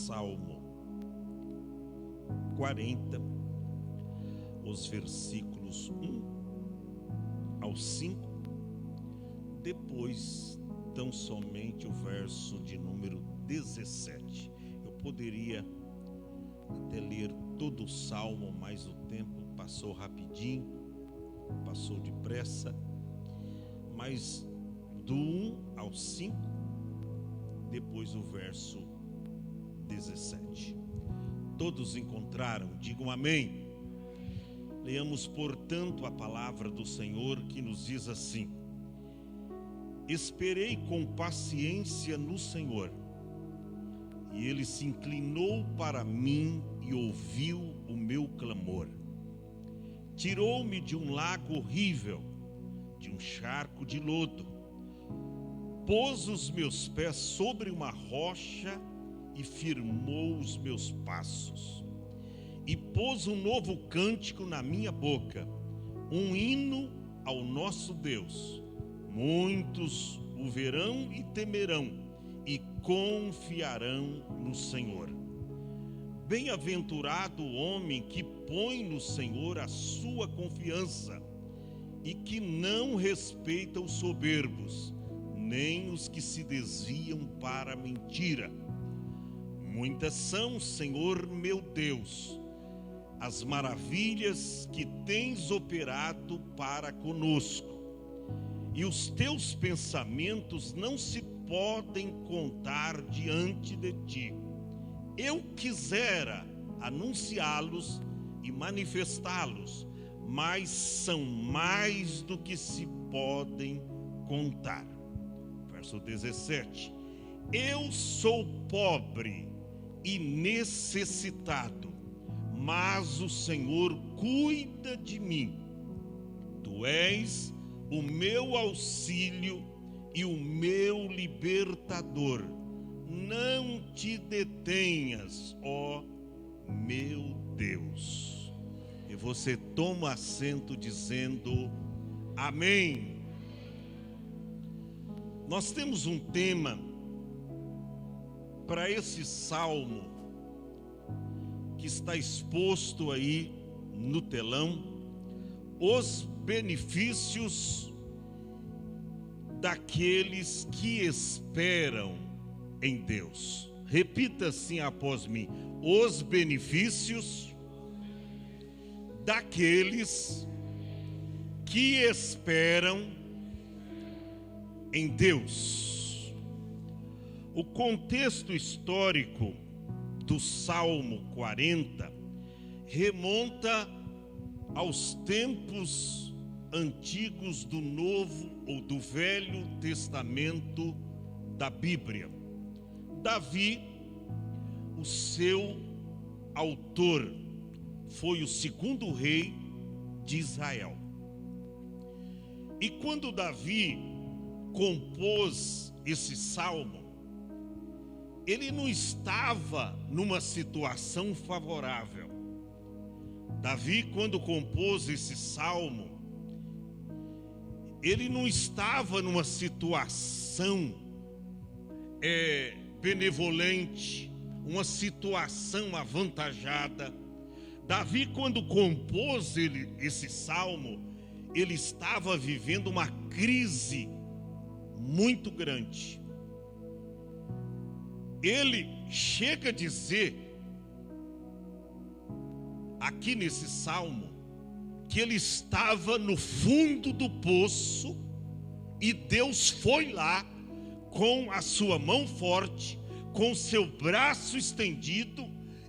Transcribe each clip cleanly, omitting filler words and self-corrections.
Salmo 40, os versículos 1 ao 5, depois tão somente o verso de número 17. Eu poderia até ler todo o Salmo, mas o tempo passou rapidinho, passou depressa, mas do 1 ao 5, depois o verso 17. Todos encontraram? Digam amém. Leamos, portanto, a palavra do Senhor, que nos diz assim: esperei com paciência no Senhor, e Ele se inclinou para mim e ouviu o meu clamor. Tirou-me de um lago horrível, de um charco de lodo, pôs os meus pés sobre uma rocha e firmou os meus passos, e pôs um novo cântico na minha boca, um hino ao nosso Deus. Muitos o verão e temerão, e confiarão no Senhor. Bem-aventurado o homem que põe no Senhor a sua confiança, e que não respeita os soberbos, nem os que se desviam para a mentira. Muitas são, Senhor meu Deus, as maravilhas que tens operado para conosco, e os teus pensamentos não se podem contar diante de ti. Eu quisera anunciá-los e manifestá-los, mas são mais do que se podem contar. Verso 17: eu sou pobre e necessitado, mas o Senhor cuida de mim. Tu és o meu auxílio e o meu libertador. Não te detenhas, ó meu Deus. E você toma assento dizendo amém. Nós temos um tema para esse salmo que está exposto aí no telão: os benefícios daqueles que esperam em Deus. Repita assim após mim: os benefícios daqueles que esperam em Deus. O contexto histórico do Salmo 40 remonta aos tempos antigos do Novo ou do Velho Testamento da Bíblia. Davi, o seu autor, foi o segundo rei de Israel. E quando Davi compôs esse salmo, ele não estava numa situação favorável. Davi, quando compôs esse salmo, ele não estava numa situação benevolente, uma situação avantajada. Davi, quando compôs esse salmo, ele estava vivendo uma crise muito grande. Ele chega a dizer aqui nesse salmo que ele estava no fundo do poço e Deus foi lá com a sua mão forte, com o seu braço estendido,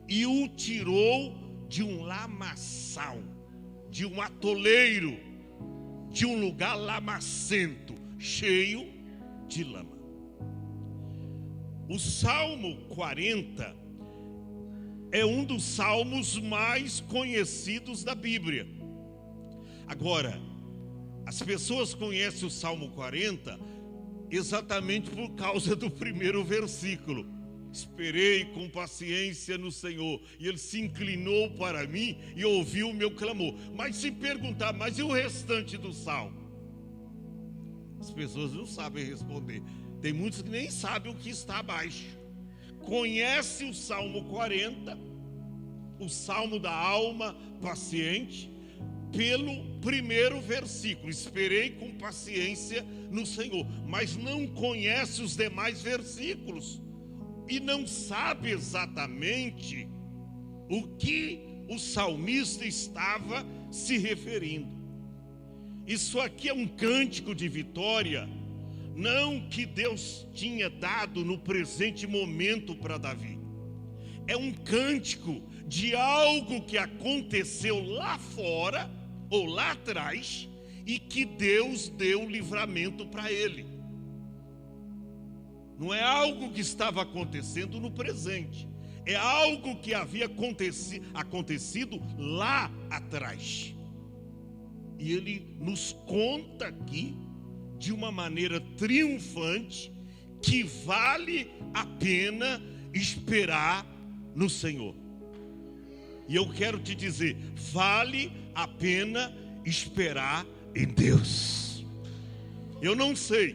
e o tirou de um lamaçal, de um atoleiro, de um lugar lamacento, cheio de lama. O Salmo 40 é um dos salmos mais conhecidos da Bíblia. Agora, as pessoas conhecem o Salmo 40 exatamente por causa do primeiro versículo: esperei com paciência no Senhor, e Ele se inclinou para mim e ouviu o meu clamor. Mas se perguntar, mas e o restante do salmo? As pessoas não sabem responder. Tem muitos que nem sabem o que está abaixo. conhece o Salmo 40, o Salmo da alma paciente, pelo primeiro versículo: esperei com paciência no Senhor, mas não conhece os demais versículos e não sabe exatamente o que o salmista estava se referindo. Isso aqui é um cântico de vitória, não que Deus tinha dado no presente momento para Davi. É um cântico de algo que aconteceu lá fora ou lá atrás e que Deus deu livramento para ele. Não é algo que estava acontecendo no presente, é algo que havia acontecido lá atrás. E ele nos conta aqui de uma maneira triunfante que vale a pena esperar no Senhor. E eu quero te dizer, vale a pena esperar em Deus. Eu não sei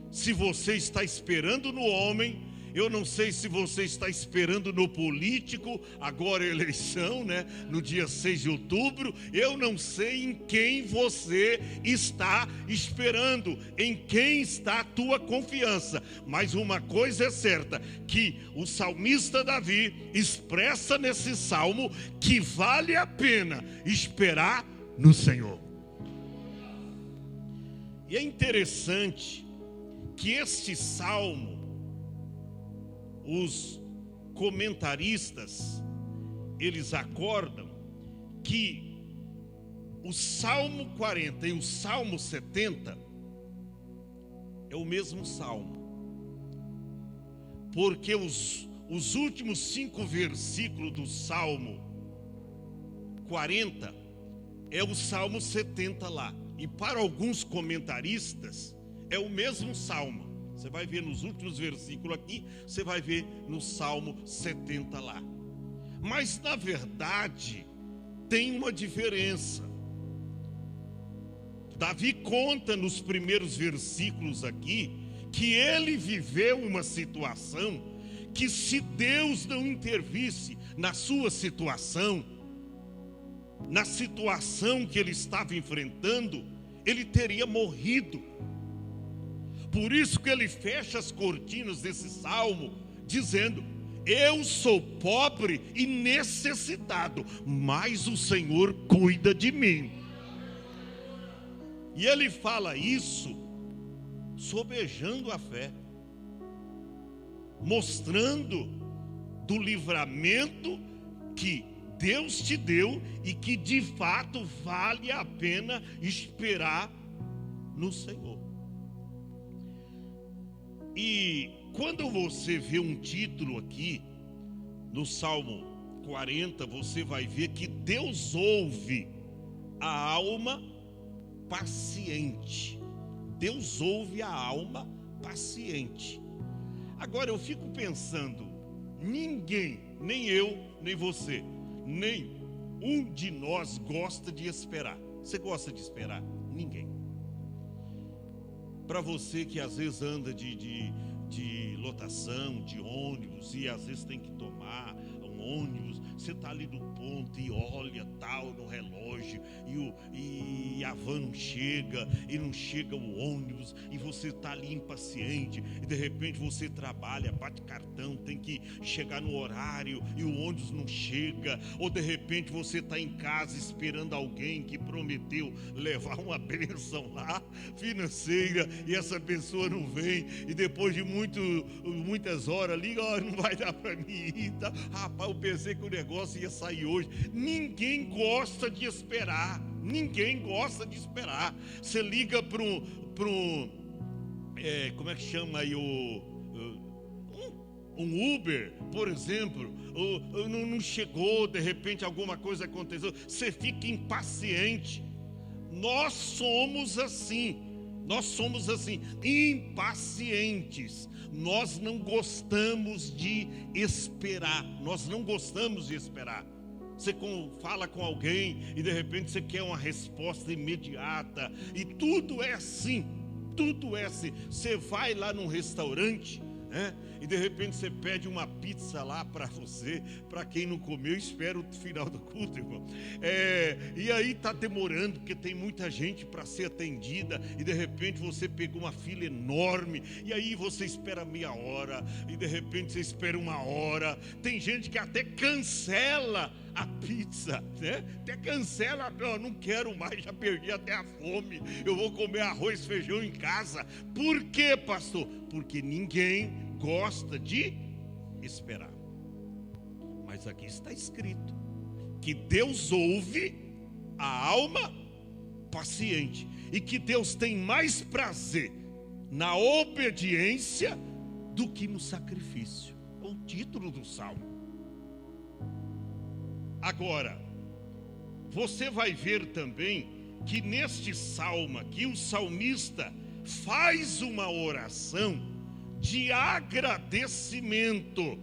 se você está esperando no homem, eu não sei se você está esperando no político, agora é eleição, né? No dia 6 de outubro, eu não sei em quem você está esperando, em quem está a tua confiança, mas uma coisa é certa, que o salmista Davi expressa nesse salmo que vale a pena esperar no Senhor. E é interessante que este salmo, os comentaristas, eles acordam que o Salmo 40 e o Salmo 70 é o mesmo salmo, porque os últimos 5 versículos do Salmo 40 é o Salmo 70 lá, e para alguns comentaristas é o mesmo salmo. Você vai ver nos últimos versículos aqui, você vai ver no Salmo 70 lá. Mas na verdade, tem uma diferença. Davi conta nos primeiros versículos aqui, que ele viveu uma situação, que se Deus não intervisse na sua situação, na situação que ele estava enfrentando, ele teria morrido. Por isso que ele fecha as cortinas desse salmo, dizendo: eu sou pobre e necessitado, mas o Senhor cuida de mim. E ele fala isso sobejando a fé, mostrando do livramento que Deus te deu e que de fato vale a pena esperar no Senhor. E quando você vê um título aqui no Salmo 40, você vai ver que Deus ouve a alma paciente. Deus ouve a alma paciente. Agora eu fico pensando, ninguém, nem eu, nem você, nem um de nós gosta de esperar. Você gosta de esperar? Ninguém. Para você que às vezes anda de lotação, de ônibus, e às vezes tem que tomar um ônibus, você está ali no ponto e olha tal no relógio, e a van não chega, e não chega o ônibus, e você está ali impaciente, e de repente você trabalha, bate cartão, tem que chegar no horário, e o ônibus não chega, ou de repente você está em casa esperando alguém que prometeu levar uma bênção lá, financeira, e essa pessoa não vem, e depois de muitas horas ali, não vai dar para mim ir, tá? Rapaz, eu pensei que o negócio ia sair hoje. Ninguém gosta de esperar. Ninguém gosta de esperar. Você liga para um como é que chama aí um Uber, por exemplo, não chegou, de repente alguma coisa aconteceu, você fica impaciente. Nós somos assim, impacientes. Nós não gostamos de esperar. Você fala com alguém e de repente você quer uma resposta imediata. E tudo é assim. Você vai lá num restaurante, né? e de repente você pede uma pizza lá para você, para quem não comeu, espera o final do culto, irmão. E aí está demorando, porque tem muita gente para ser atendida, e de repente você pegou uma fila enorme, e aí você espera meia hora, e de repente você espera uma hora. Tem gente que até cancela a pizza, né? Até cancela, não quero mais, já perdi até a fome, eu vou comer arroz e feijão em casa. Por quê, pastor? Porque ninguém gosta de esperar. Mas aqui está escrito que Deus ouve a alma paciente, e que Deus tem mais prazer na obediência do que no sacrifício. É o título do salmo. Agora, você vai ver também que neste salmo aqui o salmista faz uma oração de agradecimento,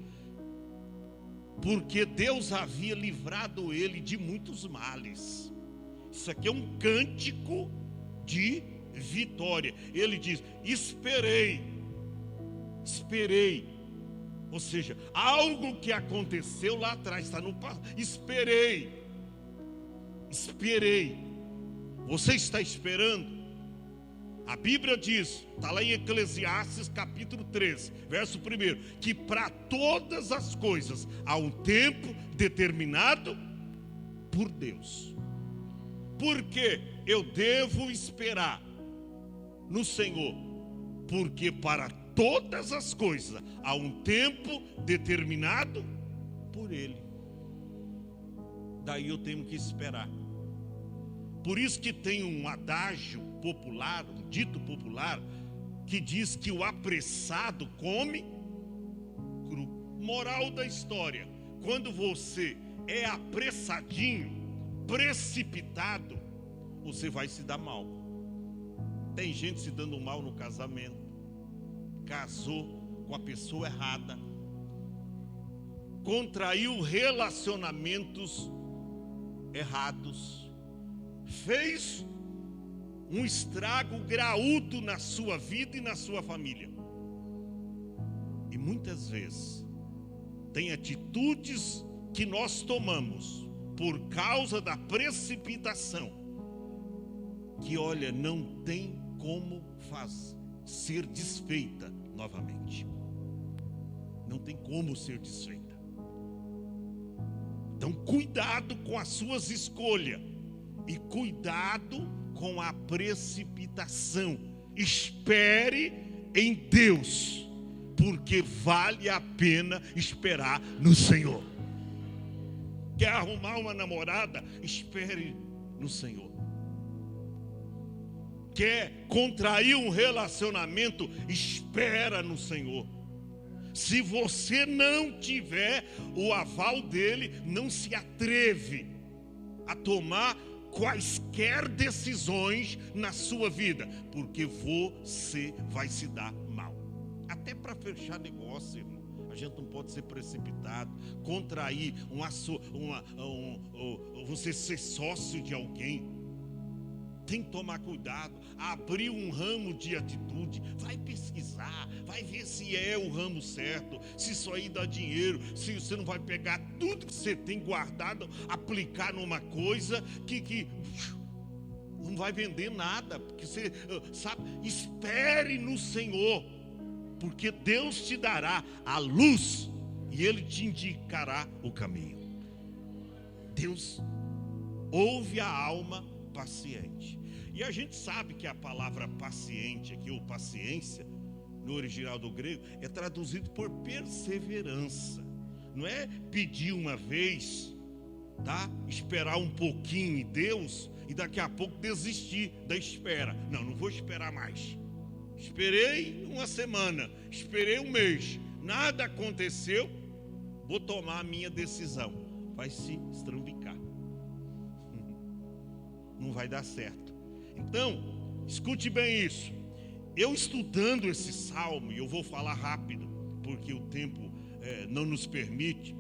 porque Deus havia livrado ele de muitos males. Isso aqui é um cântico de vitória. Ele diz: esperei. Ou seja, algo que aconteceu lá atrás, está no passado. Esperei. Você está esperando? A Bíblia diz, está lá em Eclesiastes capítulo 3, verso 1, que para todas as coisas há um tempo determinado por Deus. Por que eu devo esperar no Senhor? Porque para todas as coisas há um tempo determinado por Ele. Daí eu tenho que esperar. Por isso que tem um adágio popular, um dito popular, que diz que o apressado come cru. Moral da história: quando você é apressadinho, precipitado, você vai se dar mal. Tem gente se dando mal no casamento, casou com a pessoa errada, contraiu relacionamentos errados, fez um estrago graúdo na sua vida e na sua família. E muitas vezes tem atitudes que nós tomamos por causa da precipitação, que olha, não tem como ser desfeita novamente. Não tem como ser desfeita. Então cuidado com as suas escolhas e cuidado com a precipitação. Espere em Deus, porque vale a pena esperar no Senhor. Quer arrumar uma namorada? Espere no Senhor. Quer contrair um relacionamento? Espera no Senhor. Se você não tiver o aval dele, não se atreve a tomar quaisquer decisões na sua vida, porque você vai se dar mal. Até para fechar negócio, irmão, a gente não pode ser precipitado, contrair você ser sócio de alguém. Tem que tomar cuidado, abrir um ramo de atitude, vai pesquisar, vai ver se é o ramo certo, se isso aí dá dinheiro, se você não vai pegar tudo que você tem guardado, aplicar numa coisa que não vai vender nada, porque você sabe, espere no Senhor, porque Deus te dará a luz e Ele te indicará o caminho. Deus ouve a alma paciente. E a gente sabe que a palavra paciente aqui, ou paciência, no original do grego, é traduzido por perseverança. Não é pedir uma vez, tá? Esperar um pouquinho em Deus e daqui a pouco desistir da espera. Não vou esperar mais. Esperei uma semana, esperei um mês, nada aconteceu, vou tomar a minha decisão. Vai se estrambicar. Não vai dar certo. Então, escute bem isso. Eu estudando esse salmo, e eu vou falar rápido, porque o tempo não nos permite,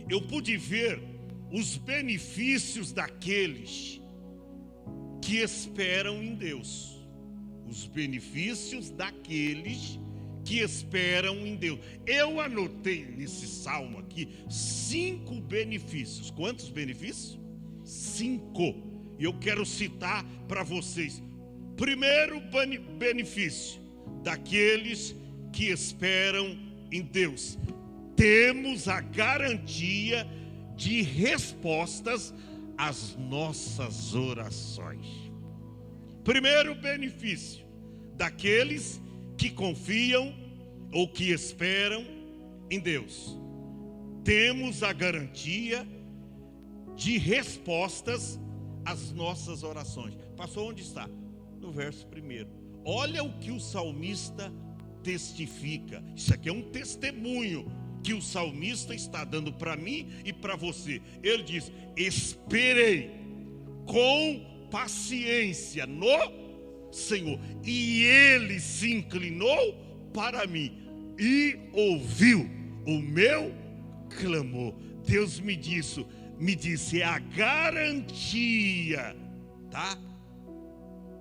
eu pude ver os benefícios daqueles que esperam em Deus. Os benefícios daqueles que esperam em Deus. Eu anotei nesse salmo aqui 5 benefícios. Quantos benefícios? 5. E eu quero citar para vocês. Primeiro benefício daqueles que esperam em Deus: temos a garantia de respostas às nossas orações. Primeiro benefício daqueles que confiam ou que esperam em Deus: temos a garantia de respostas às nossas orações. Passou onde está? No verso 1. Olha o que o salmista testifica. Isso aqui é um testemunho que o salmista está dando para mim e para você. Ele diz: esperei com paciência no Senhor, e Ele se inclinou para mim e ouviu o meu clamor. Deus me disse, é a garantia, tá?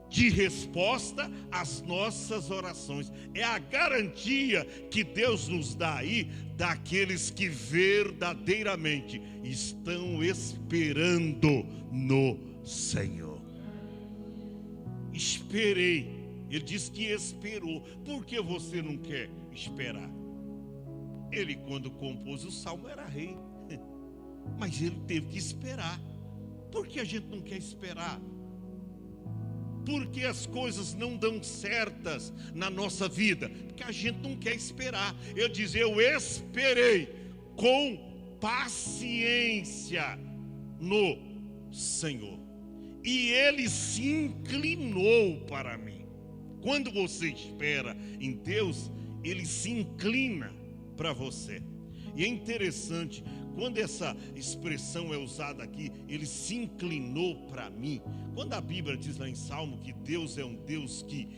De resposta às nossas orações. É a garantia que Deus nos dá aí, daqueles que verdadeiramente estão esperando no Senhor. Esperei. Ele diz que esperou. Por que você não quer esperar? Ele, quando compôs o salmo, era rei, mas ele teve que esperar. Por que a gente não quer esperar? Porque as coisas não dão certas na nossa vida, porque a gente não quer esperar. Ele diz: eu esperei com paciência no Senhor, e Ele se inclinou para mim. Quando você espera em Deus, Ele se inclina para você. E é interessante, quando essa expressão é usada aqui, Ele se inclinou para mim. Quando a Bíblia diz lá em Salmo que Deus é um Deus que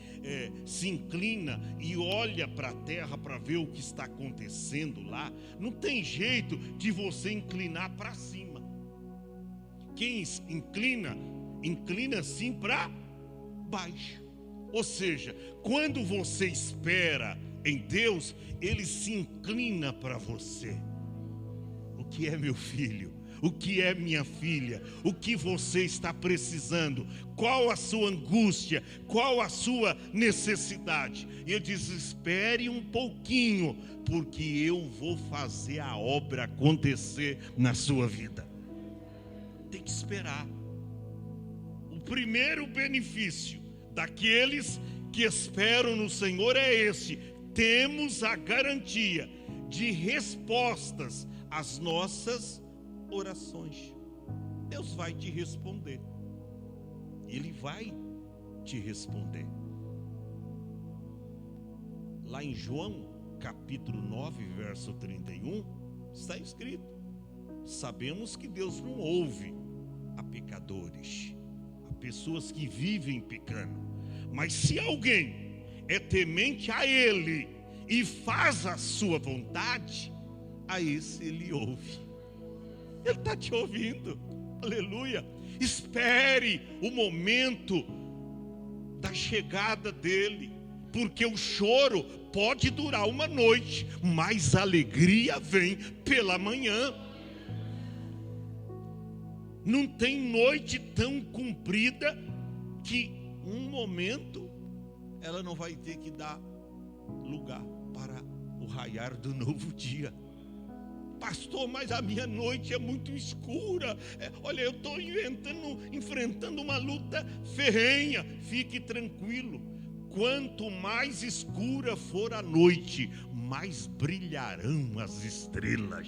se inclina e olha para a terra para ver o que está acontecendo lá, não tem jeito de você inclinar para cima. Quem inclina sim para baixo. Ou seja, quando você espera em Deus, Ele se inclina para você. O que é, meu filho? O que é, minha filha? O que você está precisando? Qual a sua angústia? Qual a sua necessidade? E Ele diz: espere um pouquinho, porque eu vou fazer a obra acontecer na sua vida. Tem que esperar. O primeiro benefício daqueles que esperam no Senhor é esse: temos a garantia de respostas às nossas orações. Deus vai te responder. Ele vai te responder. Lá em João, capítulo 9, verso 31, está escrito: sabemos que Deus não ouve a pecadores, a pessoas que vivem pecando. Mas se alguém é temente a Ele e faz a sua vontade, a esse Ele ouve. Ele está te ouvindo. Aleluia. Espere o momento da chegada dEle, porque o choro pode durar uma noite, mas a alegria vem pela manhã. Não tem noite tão comprida que um momento ela não vai ter que dar lugar para o raiar do novo dia. Pastor, mas a minha noite é muito escura. Olha, eu estou enfrentando uma luta ferrenha. Fique tranquilo. Quanto mais escura for a noite, mais brilharão as estrelas.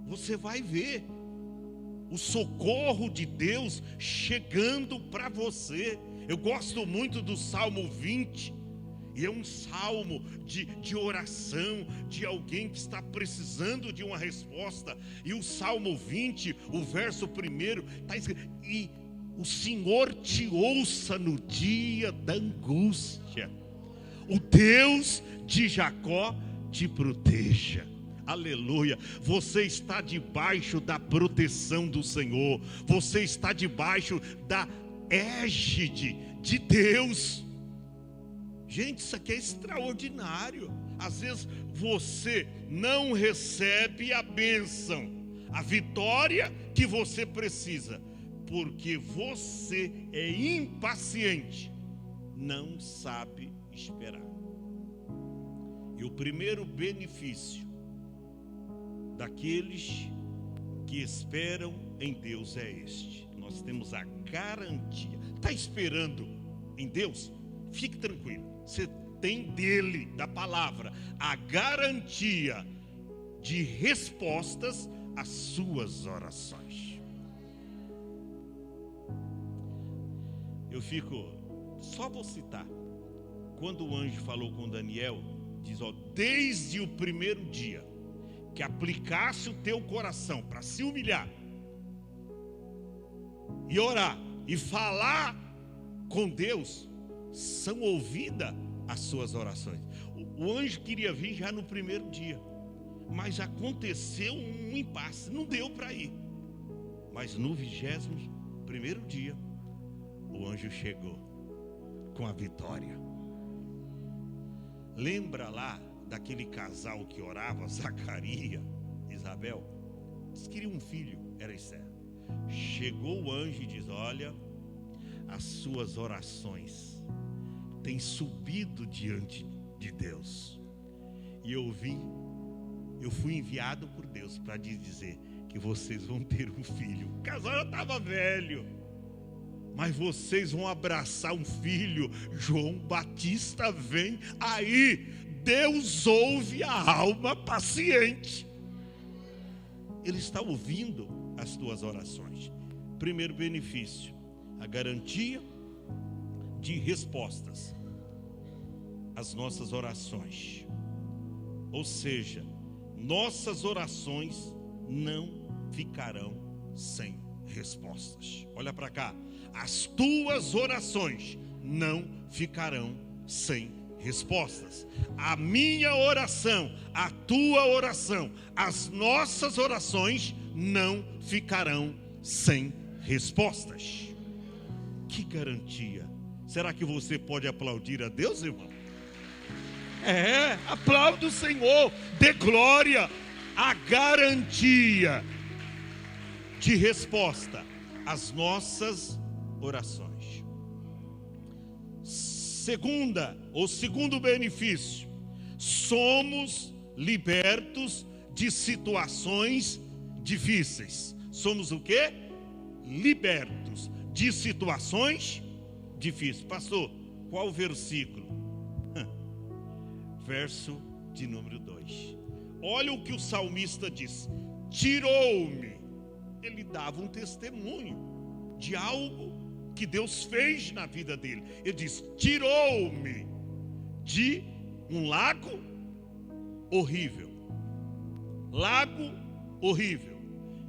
Você vai ver o socorro de Deus chegando para você. Eu gosto muito do Salmo 20. E é um salmo de oração, de alguém que está precisando de uma resposta. E o Salmo 20, o verso 1, está escrito: e o Senhor te ouça no dia da angústia. O Deus de Jacó te proteja. Aleluia. Você está debaixo da proteção do Senhor. Você está debaixo da égide de Deus. Gente, isso aqui é extraordinário. Às vezes você não recebe a bênção, a vitória que você precisa, porque você é impaciente, não sabe esperar. E o primeiro benefício daqueles que esperam em Deus é este: nós temos a garantia. Está esperando em Deus? Fique tranquilo, você tem dele, da palavra, a garantia de respostas às suas orações. Eu fico, só vou citar, quando o anjo falou com Daniel, diz, desde o primeiro dia que aplicasse o teu coração para se humilhar e orar e falar com Deus, são ouvidas as suas orações. O anjo queria vir já no primeiro dia, mas aconteceu um impasse, não deu para ir. Mas no 21º dia, o anjo chegou com a vitória. Lembra lá daquele casal que orava, Zacarias e Isabel? Eles queriam um filho, era Esther. Chegou o anjo e diz, olha, as suas orações têm subido diante de Deus. E eu fui enviado por Deus para dizer que vocês vão ter um filho. O casal já estava velho, mas vocês vão abraçar um filho. João Batista vem aí. Deus ouve a alma paciente. Ele está ouvindo as tuas orações. Primeiro benefício, a garantia de respostas às nossas orações. Ou seja, nossas orações não ficarão sem respostas. Olha para cá. As tuas orações não ficarão sem respostas. A minha oração, a tua oração, as nossas orações não ficarão sem respostas. Que garantia! Será que você pode aplaudir a Deus, irmão? Aplaude o Senhor, dê glória. A garantia de resposta às nossas orações. Segundo benefício, somos libertos de situações difíceis. Somos o quê? Libertos de situações difíceis. Pastor, qual o versículo? Verso de número 2. Olha o que o salmista diz: tirou-me. Ele dava um testemunho de algo que Deus fez na vida dele. Ele diz: tirou-me de um lago horrível. Lago horrível.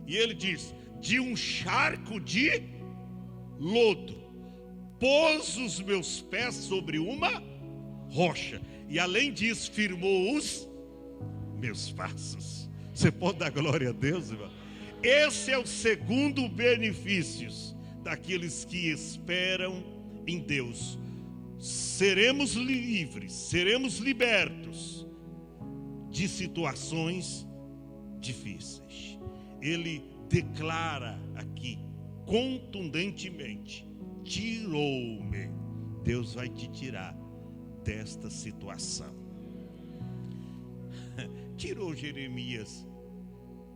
E ele diz: de um charco de lodo. Pôs os meus pés sobre uma rocha. E além disso, firmou os meus passos. Você pode dar glória a Deus, irmão? Esse é o segundo benefício daqueles que esperam em Deus. Seremos livres, seremos libertos de situações difíceis. Ele declara aqui contundentemente: tirou-me. Deus vai te tirar desta situação. Tirou Jeremias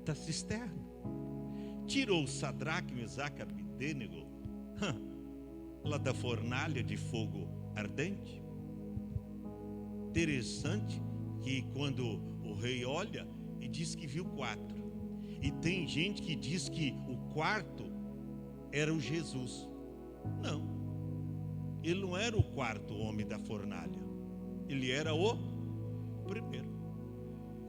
da cisterna, tirou Sadraque, Mesaque, Abednego lá da fornalha de fogo ardente. Interessante que quando o rei olha e diz que viu 4, e tem gente que diz que o quarto era o Jesus. Não, ele não era o quarto homem da fornalha, ele era o primeiro.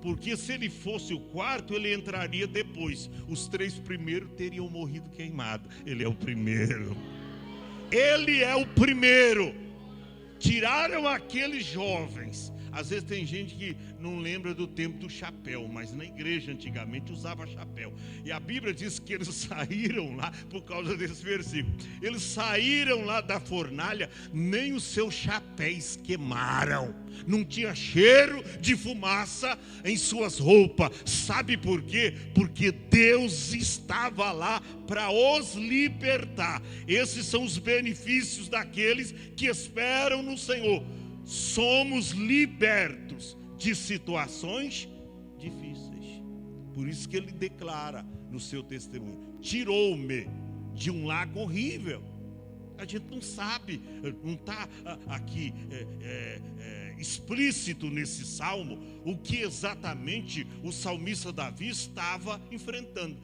Porque se ele fosse o quarto, ele entraria depois. Os 3 primeiros teriam morrido queimados. Ele é o primeiro. Ele é o primeiro. Tiraram aqueles jovens, Às vezes tem gente que não lembra do tempo do chapéu, mas na igreja antigamente usava chapéu. E a Bíblia diz que eles saíram lá, por causa desse versículo, eles saíram lá da fornalha, nem os seus chapéus queimaram. Não tinha cheiro de fumaça em suas roupas. Sabe por quê? Porque Deus estava lá para os libertar. Esses são os benefícios daqueles que esperam no Senhor. Somos libertos de situações difíceis. Por isso que ele declara no seu testemunho: tirou-me de um lago horrível. A gente não sabe, não está aqui explícito nesse salmo o que exatamente o salmista Davi estava enfrentando.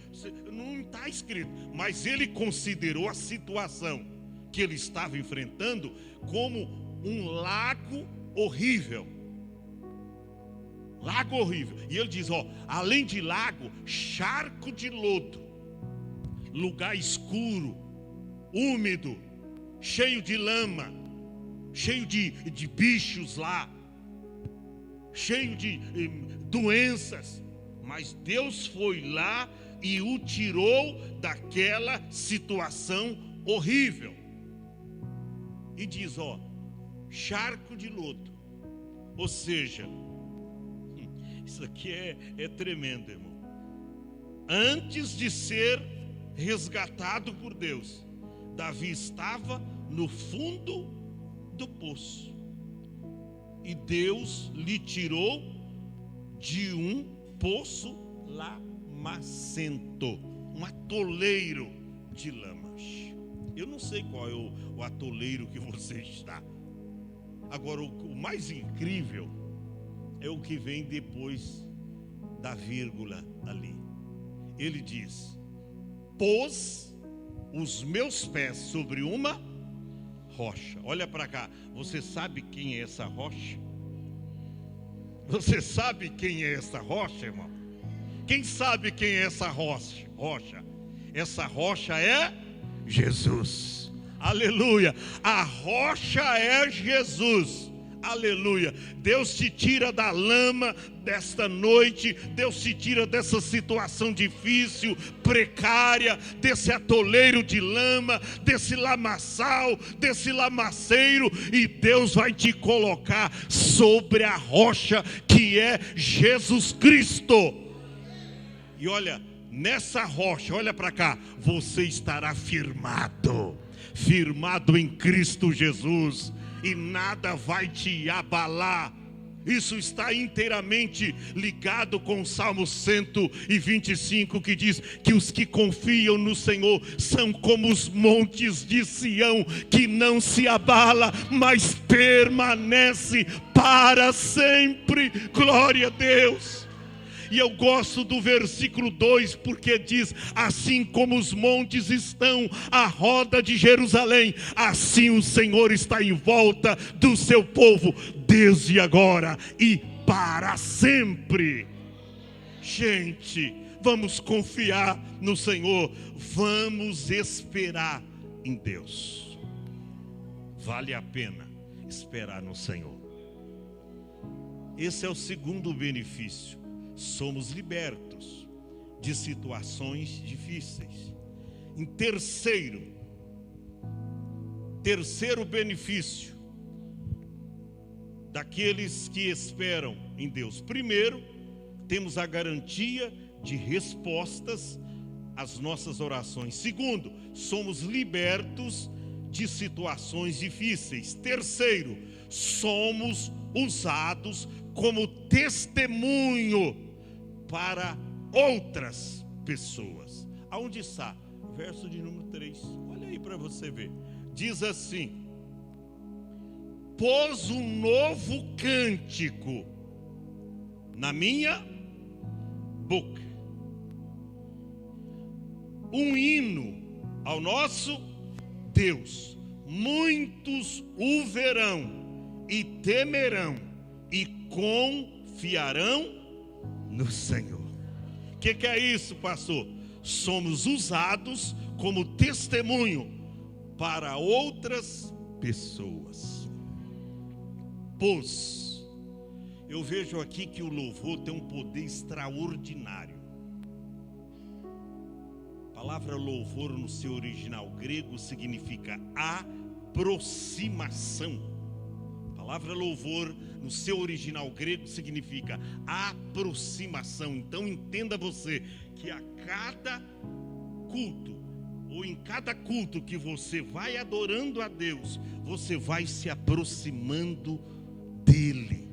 Não está escrito, mas ele considerou a situação que ele estava enfrentando como um lago horrível. Lago horrível. E ele diz, além de lago, charco de lodo, lugar escuro, úmido, cheio de lama, cheio de bichos lá, cheio de doenças. Mas Deus foi lá e o tirou daquela situação horrível. E diz, charco de lodo. Ou seja, isso aqui é tremendo, irmão. Antes de ser resgatado por Deus, Davi estava no fundo do poço. E Deus lhe tirou de um poço lamacento, um atoleiro de lamas. Eu não sei qual é o atoleiro que você está. Agora, o mais incrível é o que vem depois da vírgula ali. Ele diz: pôs os meus pés sobre uma rocha. Olha para cá. Você sabe quem é essa rocha? Você sabe quem é essa rocha, irmão? Quem sabe quem é essa rocha? Essa rocha é Jesus. Aleluia. A rocha é Jesus. Aleluia. Deus te tira da lama desta noite. Deus te tira dessa situação difícil, precária, desse atoleiro de lama, desse lamaçal, desse lamaceiro, e Deus vai te colocar sobre a rocha que é Jesus Cristo. E olha, nessa rocha, olha para cá, você estará firmado em Cristo Jesus, e nada vai te abalar. Isso está inteiramente ligado com o Salmo 125, que diz que os que confiam no Senhor são como os montes de Sião, que não se abala, mas permanece para sempre. Glória a Deus. E eu gosto do versículo 2, porque diz: assim como os montes estão à roda de Jerusalém, assim o Senhor está em volta do seu povo, desde agora e para sempre. Gente, vamos confiar no Senhor, vamos esperar em Deus. Vale a pena esperar no Senhor. Esse é o segundo benefício. Somos libertos de situações difíceis. Em terceiro benefício daqueles que esperam em Deus. Primeiro, temos a garantia de respostas às nossas orações. Segundo, somos libertos de situações difíceis. Terceiro, somos usados como testemunho para outras pessoas. Aonde está? Verso de número 3. Olha aí para você ver. Diz assim: pôs um novo cântico na minha boca, um hino ao nosso Deus. Muitos o verão e temerão e confiarão no Senhor. O que é isso, pastor? Somos usados como testemunho para outras pessoas. Pôs. eu vejo aqui que o louvor tem um poder extraordinário. A palavra louvor no seu original grego significa aproximação. A palavra louvor no seu original grego significa aproximação. Então entenda você que a cada culto, ou em cada culto que você vai adorando a Deus, você vai se aproximando dele.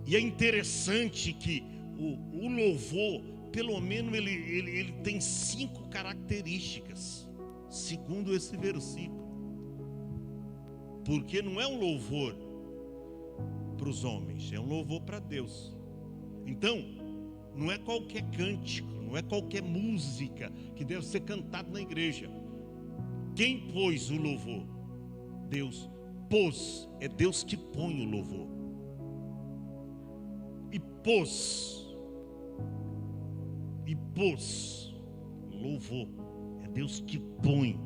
E é interessante que o louvor, pelo menos ele tem 5 características, segundo esse versículo. Porque não é um louvor para os homens, é um louvor para Deus. Então, não é qualquer cântico, não é qualquer música que deve ser cantada na igreja. Quem pôs o louvor? Deus pôs, é Deus que põe o louvor. E pôs louvor, é Deus que põe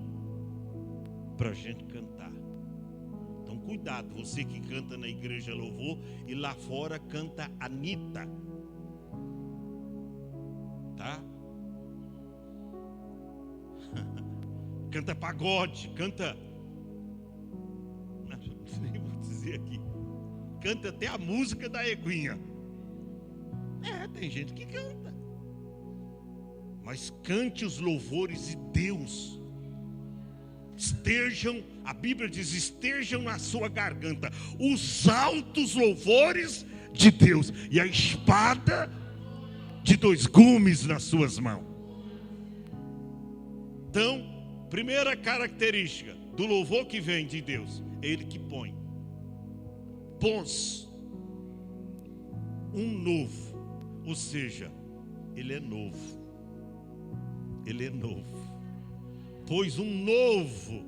para a gente cantar. Então cuidado, você que canta na igreja louvor e lá fora canta Anitta, tá? Canta pagode, canta, nem vou dizer aqui, canta até a música da Eguinha. Tem gente que canta, mas cante os louvores de Deus. Estejam, a Bíblia diz, estejam na sua garganta os altos louvores de Deus e a espada de 2 gumes nas suas mãos. Então, primeira característica do louvor que vem de Deus, é Ele que põe. Pôs um novo, ou seja, Ele é novo. Ele é novo. Pôs um novo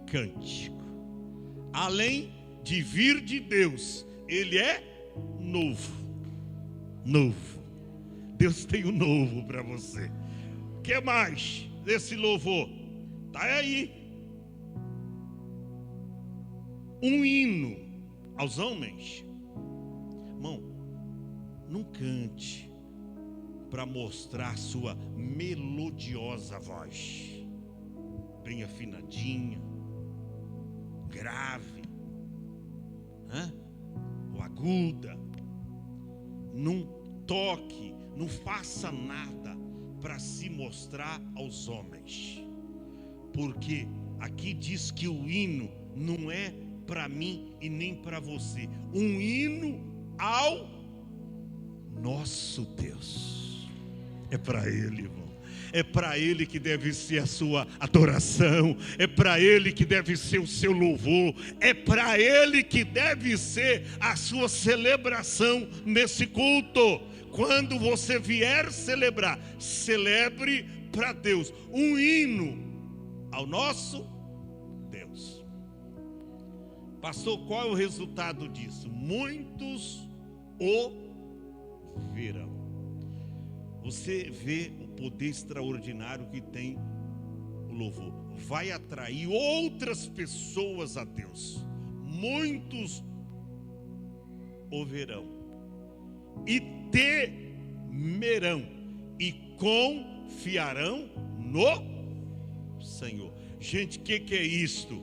cântico. Além de vir de Deus, Ele é novo. Novo. Deus tem o novo para você. O que mais desse louvor? Está aí. Um hino aos homens. Irmão, não cante para mostrar sua melodiosa voz, bem afinadinha, grave, ou aguda. Não toque, não faça nada para se mostrar aos homens, porque aqui diz que o hino não é para mim e nem para você. Um hino ao nosso Deus. É para Ele, irmão. É para Ele que deve ser a sua adoração. É para Ele que deve ser o seu louvor. É para Ele que deve ser a sua celebração nesse culto. Quando você vier celebrar, celebre para Deus. Um hino ao nosso Deus. Pastor, qual é o resultado disso? Muitos o verão. Você vê o poder extraordinário que tem o louvor. Vai atrair outras pessoas a Deus. Muitos o verão e temerão e confiarão no Senhor. Gente, o que é isto?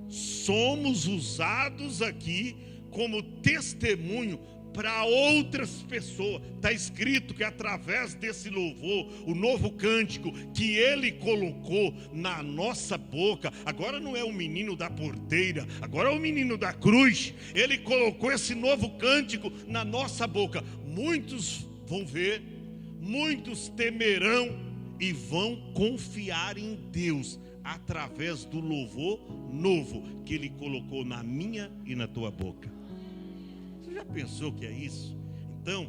Somos usados aqui como testemunho para outras pessoas. Está escrito que através desse louvor, o novo cântico que Ele colocou na nossa boca, agora não é o menino da porteira, agora é o menino da cruz. Ele colocou esse novo cântico na nossa boca. Muitos vão ver, muitos temerão e vão confiar em Deus através do louvor novo que Ele colocou na minha e na tua boca. Você já pensou que é isso? Então,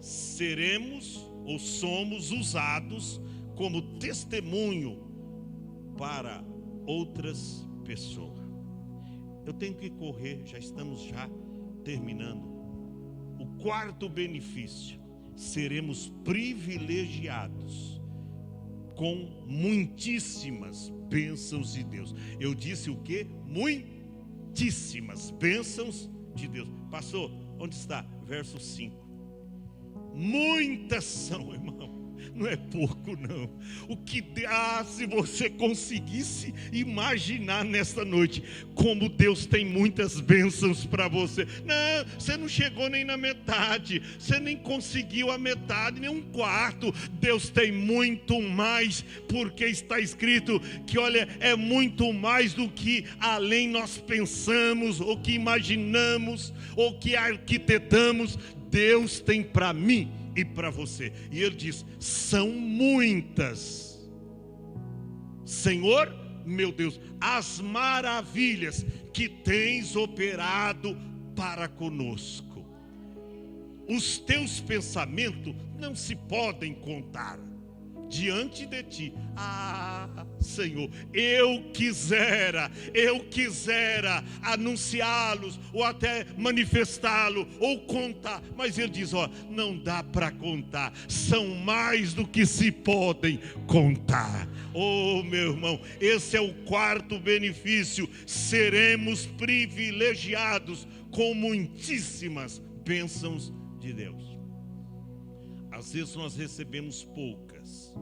seremos ou somos usados como testemunho para outras pessoas. Eu tenho que correr, já estamos terminando. O quarto benefício: seremos privilegiados com muitíssimas bênçãos de Deus. Eu disse o quê? Muitíssimas bênçãos de Deus. Pastor, onde está? Verso 5. Muitas são, irmão. Não é pouco, não. Se você conseguisse imaginar nesta noite como Deus tem muitas bênçãos para você. Não, você não chegou nem na metade. Você nem conseguiu a metade, nem um quarto. Deus tem muito mais, porque está escrito que, olha, é muito mais do que além nós pensamos, ou que imaginamos, ou que arquitetamos. Deus tem para mim e para você. E ele diz: são muitas, Senhor, meu Deus, as maravilhas que tens operado para conosco. Os teus pensamentos não se podem contar diante de ti. Senhor, eu quisera anunciá-los, ou até manifestá-lo, ou contar, mas ele diz: não dá para contar, são mais do que se podem contar. Meu irmão, esse é o quarto benefício. Seremos privilegiados com muitíssimas bênçãos de Deus. Às vezes nós recebemos poucas,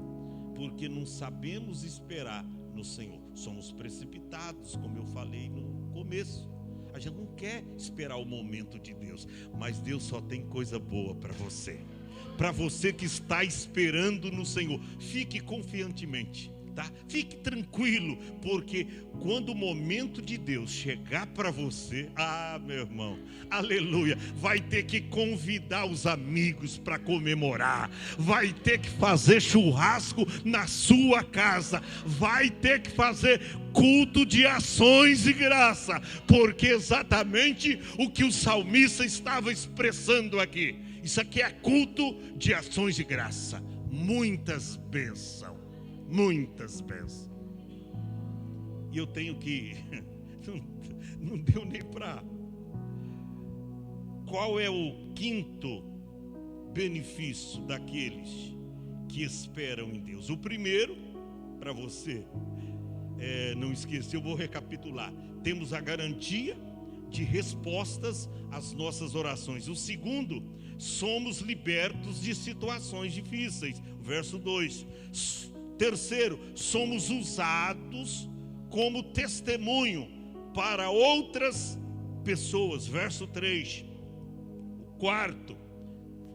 porque não sabemos esperar no Senhor. Somos precipitados, como eu falei no começo. A gente não quer esperar o momento de Deus, mas Deus só tem coisa boa para você. Para você que está esperando no Senhor, fique confiantemente, tá? Fique tranquilo, porque quando o momento de Deus chegar para você, meu irmão, aleluia, vai ter que convidar os amigos para comemorar, vai ter que fazer churrasco na sua casa, vai ter que fazer culto de ações de graça, porque exatamente o que o salmista estava expressando aqui. Isso aqui é culto de ações de graça. Muitas bênçãos. Muitas bênçãos. E eu tenho que... Não deu nem para... Qual é o quinto benefício daqueles que esperam em Deus? O primeiro, para você não esquecer, eu vou recapitular. Temos a garantia de respostas às nossas orações. O segundo, somos libertos de situações difíceis. Verso 2. Terceiro, somos usados como testemunho para outras pessoas. Verso 3. O quarto,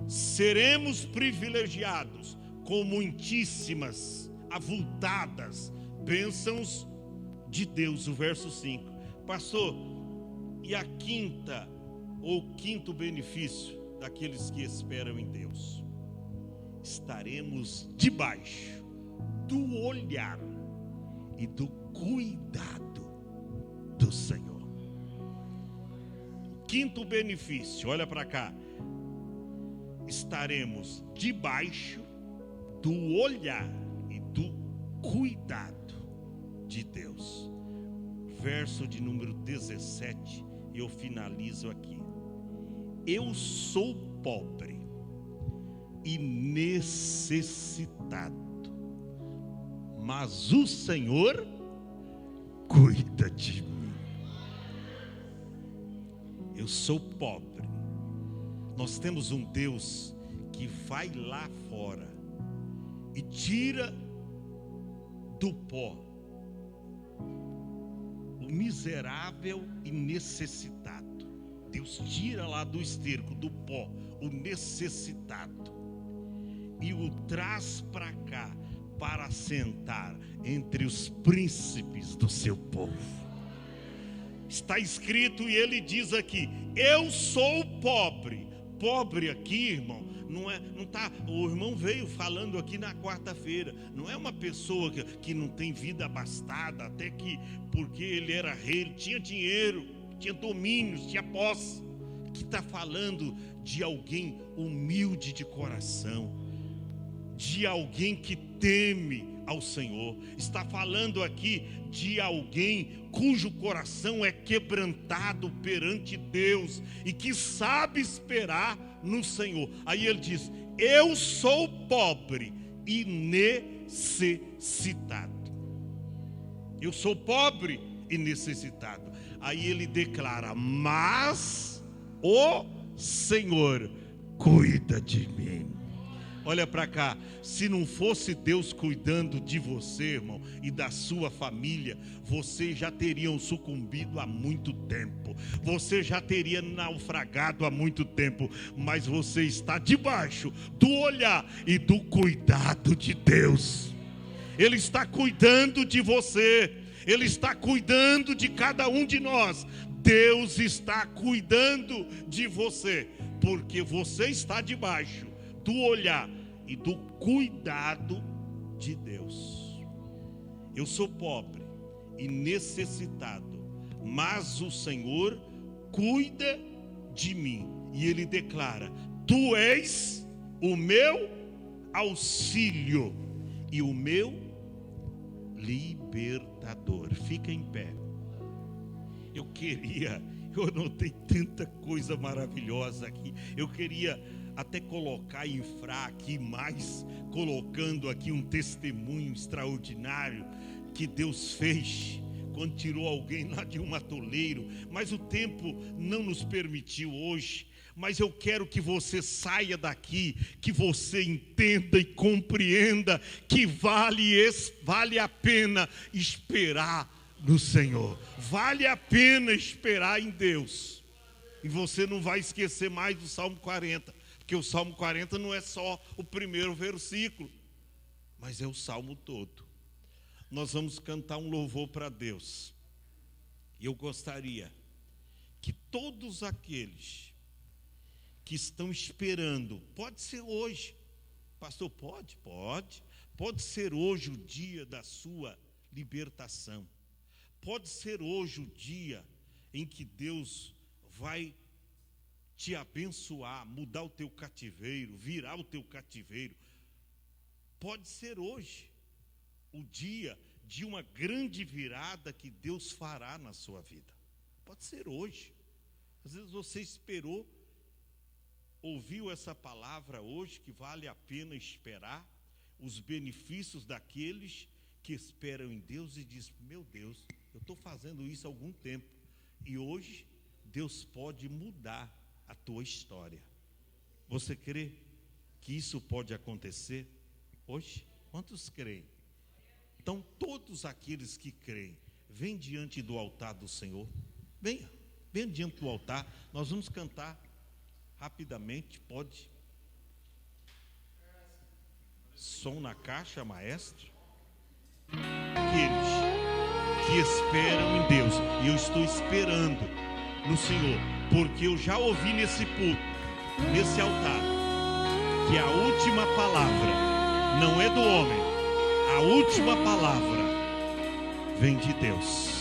seremos privilegiados com muitíssimas, avultadas bênçãos de Deus. O verso 5. Pastor, e a quinta, ou quinto benefício daqueles que esperam em Deus? Estaremos debaixo do olhar e do cuidado do Senhor. Quinto benefício, olha para cá. Estaremos debaixo do olhar e do cuidado de Deus. Verso de número 17, e eu finalizo aqui. Eu sou pobre e necessitado, mas o Senhor cuida de mim. Eu sou pobre. Nós temos um Deus que vai lá fora e tira do pó o miserável e necessitado. Deus tira lá do esterco, do pó, o necessitado, e o traz para cá para sentar entre os príncipes do seu povo. Está escrito, e ele diz aqui: eu sou pobre. Pobre aqui, irmão, não tá, o irmão veio falando aqui na quarta-feira, não é uma pessoa que não tem vida abastada, até que porque ele era rei, ele tinha dinheiro, tinha domínios, tinha posse. Que está falando de alguém humilde de coração, de alguém que teme ao Senhor. Está falando aqui de alguém cujo coração é quebrantado perante Deus e que sabe esperar no Senhor. Aí ele diz: eu sou pobre e necessitado. Eu sou pobre e necessitado. Aí ele declara: mas o Senhor cuida de mim. Olha para cá, se não fosse Deus cuidando de você, irmão, e da sua família, vocês já teriam sucumbido há muito tempo, você já teria naufragado há muito tempo, mas você está debaixo do olhar e do cuidado de Deus. Ele está cuidando de você, Ele está cuidando de cada um de nós. Deus está cuidando de você, porque você está debaixo do olhar e do cuidado de Deus. Eu sou pobre e necessitado, mas o Senhor cuida de mim. E Ele declara: Tu és o meu auxílio e o meu libertador. Fica em pé. Eu anotei tanta coisa maravilhosa aqui. Eu queria até colocar e infrar aqui mais, colocando aqui um testemunho extraordinário que Deus fez quando tirou alguém lá de um atoleiro, mas o tempo não nos permitiu hoje. Mas eu quero que você saia daqui, que você entenda e compreenda que vale a pena esperar no Senhor, vale a pena esperar em Deus. E você não vai esquecer mais do Salmo 40, porque o Salmo 40 não é só o primeiro versículo, mas é o Salmo todo. Nós vamos cantar um louvor para Deus, e eu gostaria que todos aqueles que estão esperando, pode ser hoje, pastor, pode ser hoje o dia da sua libertação. Pode ser hoje o dia em que Deus vai te abençoar, mudar o teu cativeiro, virar o teu cativeiro. Pode ser hoje o dia de uma grande virada que Deus fará na sua vida. Pode ser hoje. Às vezes você esperou, ouviu essa palavra hoje, que vale a pena esperar os benefícios daqueles que esperam em Deus e diz: meu Deus, eu estou fazendo isso há algum tempo, e hoje Deus pode mudar a tua história. Você crê que isso pode acontecer hoje? Quantos creem? Então todos aqueles que creem, vem diante do altar do Senhor. Venha diante do altar. Nós vamos cantar rapidamente, pode. Som na caixa, maestro. Aqueles que esperam em Deus, e eu estou esperando no Senhor, porque eu já ouvi nesse púlpito, nesse altar, que a última palavra não é do homem, a última palavra vem de Deus.